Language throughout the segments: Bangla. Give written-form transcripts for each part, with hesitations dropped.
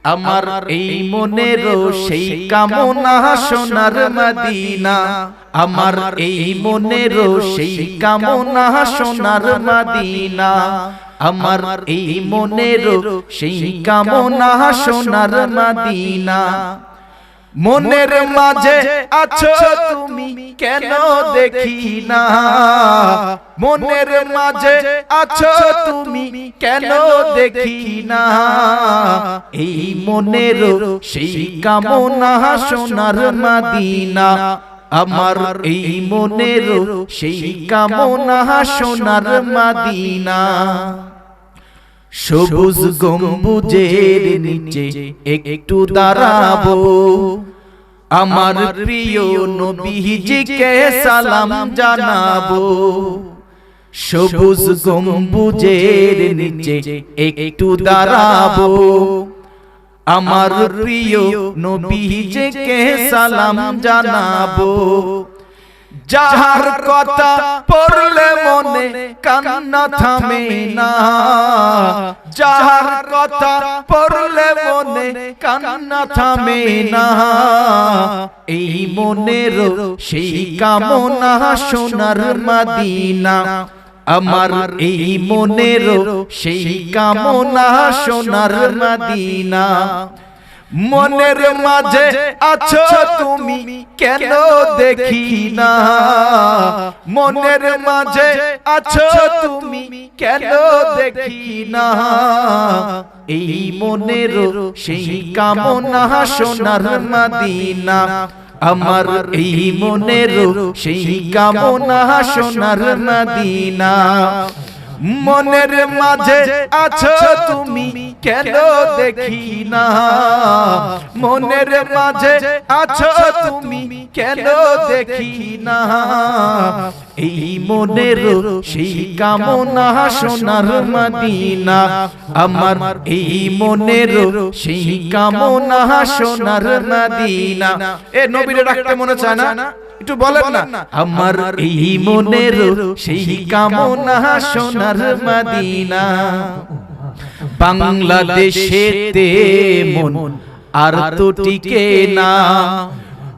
আমার এই মনের সেই কামনা সোনার মদিনা, আমার এই মনের সেই কামনা সোনার মদিনা, আমার এই মনের সেই কামনা সোনার মদিনা। মনের মাঝে আছো তুমি কেন দেখি না, মনের মাঝে আছো তুমি কেন দেখি না, এই মনের সেই কামনা সোনার মদিনা, আমার এই মনের সেই কামনা সোনার মদিনা। সবুজ গম্বুজের নিচে একটু দাঁড়াবো, আমার প্রিয় নবীজিকে সালাম জানাবো। সবুজ গম্বুজের নিচে একটু দাঁড়াবো, আমার প্রিয় নবীজিকে সালাম জানাবো। যাহার কথা পড়লে মনে কান্না থামে না, যাহার কথা পড়লে মনে কান্না থামে না, এই মনের সেই কামনা সোনার মদিনা, আমার এই মনের সেই কামনা সোনার মদিনা। মনের মাঝে আছো তুমি কেন দেখি না, মনের মাঝে আছো তুমি কেন দেখি না, এই মনের সেই কামনা সোনার মদিনা, আমার এই মনের সেই কামনা সোনার মদিনা। মনের মাঝে আছো তুমি কেন দেখি না, মনের মাঝে আছো তুমি কেন দেখি না, এই মনের সেই কামনা সোনার মদিনা, আমার এই মনের সেই কামনা সোনার মদিনা। এ নবীরে ডাকতে মনে চায় না? একটু বলেন না, আমার এই মনের সেই কামনা সোনার মদিনা। বাংলাদেশেতে মন আর তো টিকে না,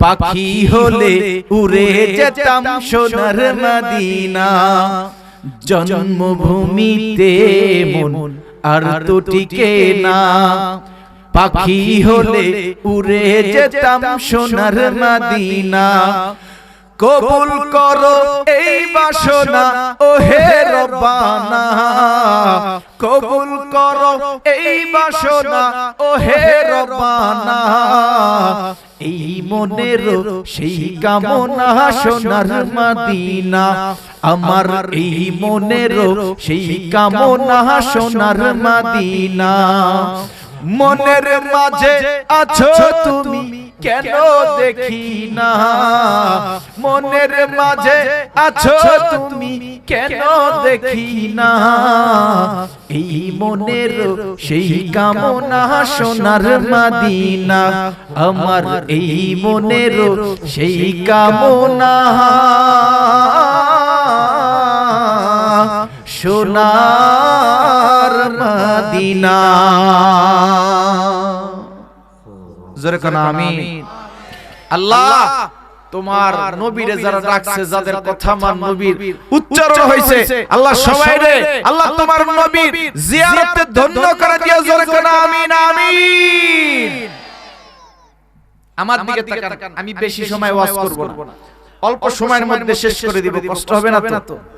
পাখি হলে উড়ে যেতাম সোনার মদিনা। জন্মভূমিতে মন আর তো টিকে না, পাখি হলে উড়ে যেতাম সোনার মদিনা। কবুল করো এই বাসনা ও হে রব্বানা, কবুল করো এই বাসনা ও হে রব্বানা, এই মনের সেই কামনা সোনার মদিনা, আমার এই মনের সেই কামনা সোনার মদিনা। মনের মাঝে আছো তুমি কেন দেখি না, মনের মাঝে আছো তুমি কেন দেখি না, এই মনের সেই কামনা সোনার মদিনা, আমার এই মনের সেই কামনা সোনার মদিনা। জোরে কোন আমিন। আল্লাহ তোমার নবীরে যারা ডাকছে, যাদের কথা আমার নবীর উচ্চারণ হইছে, আল্লাহ সবাইরে আল্লাহ তোমার নবীর জিয়ারতে ধন্য করে দিও। জোরে কোন আমিন আমিন। আমার দিকে তাকান, আমি বেশি সময় ওয়াজ করব না, অল্প সময়ের মধ্যে শেষ করে দিব, কষ্ট হবে না তো?